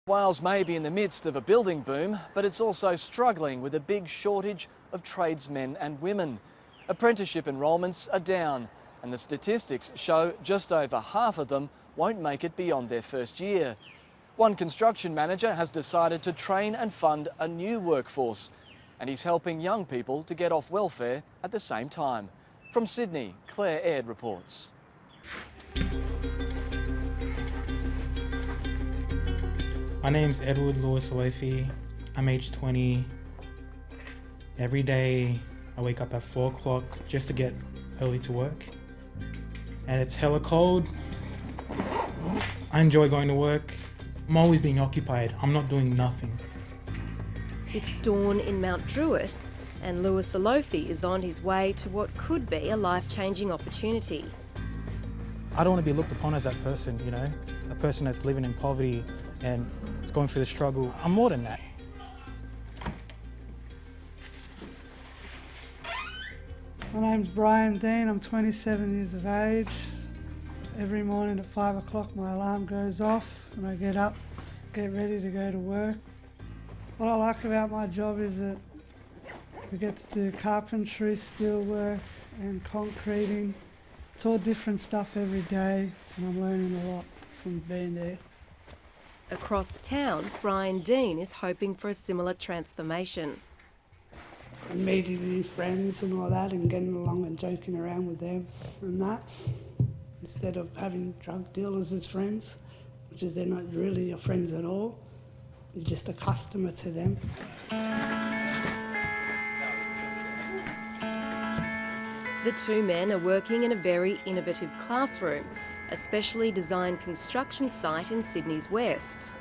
Wales may be in the midst of a building boom, but it's also struggling with a big shortage of tradesmen and women. Apprenticeship enrolments are down, and the statistics show just over half of them won't make it beyond their first year. One construction manager has decided to train and fund a new workforce, and he's helping young people to get off welfare at the same time. From Sydney, Claire Aird reports. My name's Edward Lewis Alofi. I'm age 20. Every day I wake up at 4 o'clock just to get early to work. And it's hella cold. I enjoy going to work. I'm always being occupied. I'm not doing nothing. It's dawn in Mount Druitt, and Lewis Alofi is on his way to what could be a life-changing opportunity. I don't want to be looked upon as that person, you know, a person that's living in poverty and is going through the struggle. I'm more than that. My name's Brian Dean, I'm 27 years of age. Every morning at 5 o'clock my alarm goes off and I get up, get ready to go to work. What I like about my job is that we get to do carpentry, steelwork and concreting. It's all different stuff every day and I'm learning a lot from being there. Across town, Brian Dean is hoping for a similar transformation. And meeting new friends and all that and getting along and joking around with them and that, instead of having drug dealers as friends, which is they're not really your friends at all, you're just a customer to them. The two men are working in a very innovative classroom, a specially designed construction site in Sydney's west.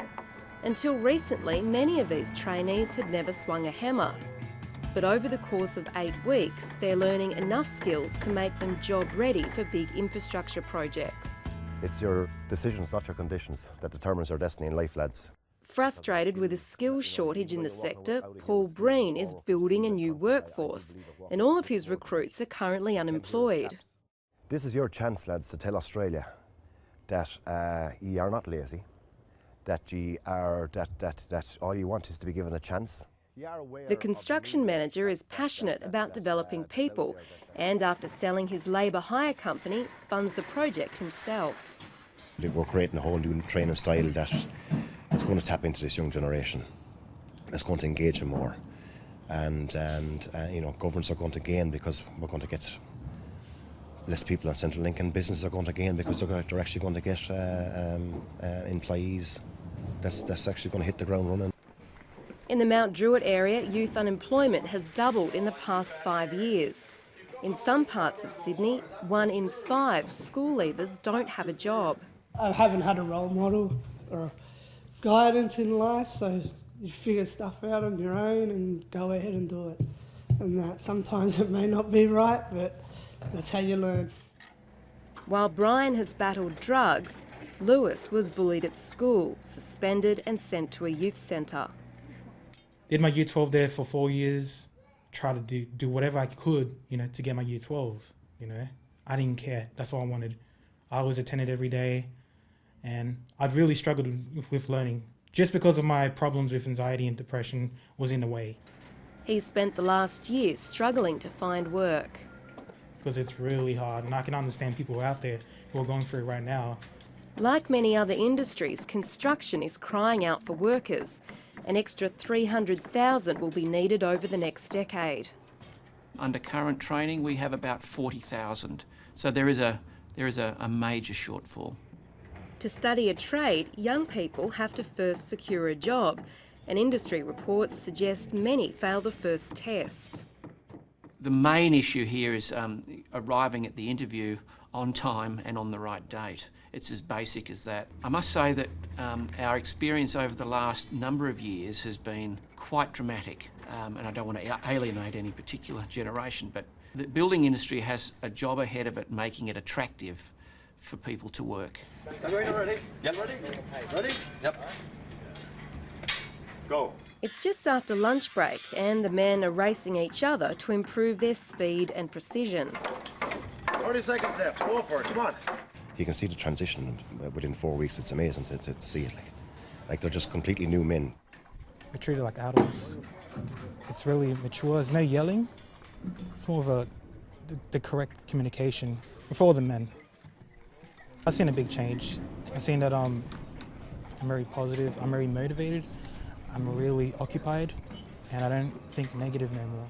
Until recently, many of these trainees had never swung a hammer. But over the course of 8 weeks, they're learning enough skills to make them job ready for big infrastructure projects. It's your decisions, not your conditions, that determines your destiny in life, lads. Frustrated with a skills shortage in the sector, Paul Breen is building a new workforce, and all of his recruits are currently unemployed. This is your chance, lads, to tell Australia that ye are not lazy, that ye are that all you want is to be given a chance. The construction manager is passionate about developing people, and after selling his labour hire company, funds the project himself. We're creating a whole new training style that's going to tap into this young generation, that's going to engage them more, and you know, governments are going to gain because we're going to get less people on Central Link, and businesses are going to gain because they're actually going to get employees that's actually going to hit the ground running. In the Mount Druitt area, youth unemployment has doubled in the past 5 years. In some parts of Sydney, 1 in 5 school leavers don't have a job. I haven't had a role model or guidance in life, so you figure stuff out on your own and go ahead and do it. And that sometimes it may not be right, but that's how you learn. While Brian has battled drugs, Lewis was bullied at school, suspended and sent to a youth centre. Did my year 12 there for 4 years, tried to do whatever I could, you know, to get my year 12, you know. I didn't care, that's all I wanted. I was attended every day and I'd really struggled with learning just because of my problems with anxiety and depression was in the way. He spent the last year struggling to find work. Because it's really hard, and I can understand people out there who are going through it right now. Like many other industries, construction is crying out for workers. An extra 300,000 will be needed over the next decade. Under current training, we have about 40,000, so there is a major shortfall. To study a trade, young people have to first secure a job, and industry reports suggest many fail the first test. The main issue here is arriving at the interview on time and on the right date. It's as basic as that. I must say that our experience over the last number of years has been quite dramatic, and I don't want to alienate any particular generation, but the building industry has a job ahead of it making it attractive for people to work. Ready? Yep. Ready? Yep. Go. It's just after lunch break and the men are racing each other to improve their speed and precision. 30 seconds left. Go for it. Come on. You can see the transition within 4 weeks. It's amazing to see it. Like. like they're just completely new men. We're treated like adults. It's really mature. There's no yelling. It's more of the correct communication with all the men. I've seen a big change. I've seen that I'm very positive, I'm very motivated, I'm really occupied, and I don't think negative no more.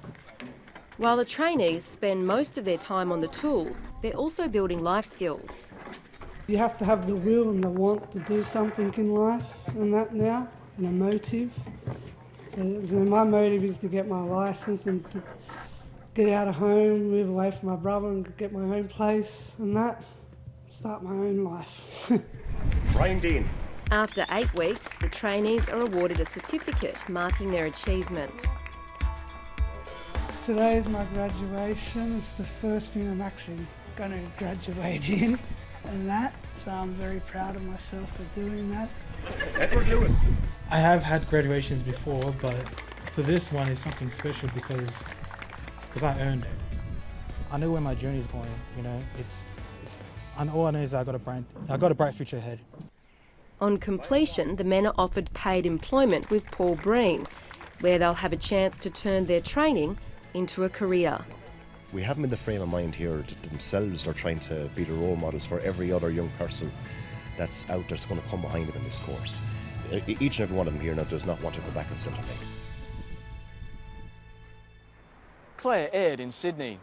While the trainees spend most of their time on the tools, they're also building life skills. You have to have the will and the want to do something in life and that now, and a motive. So my motive is to get my licence and to get out of home, move away from my brother and get my own place and that, start my own life. Brian Dean. After 8 weeks, the trainees are awarded a certificate marking their achievement. Today is my graduation. It's the first thing I'm actually going to graduate in and that, so I'm very proud of myself for doing that. Edward Lewis. I have had graduations before, but for this one it's something special because I earned it. I know where my journey is going, you know. All I know is I got a bright future ahead. On completion, the men are offered paid employment with Paul Breen, where they'll have a chance to turn their training into a career. We have them in the frame of mind here that themselves they're trying to be the role models for every other young person that's out there that's going to come behind them in this course. Each and every one of them here now does not want to go back and centre leg. Claire Aird in Sydney.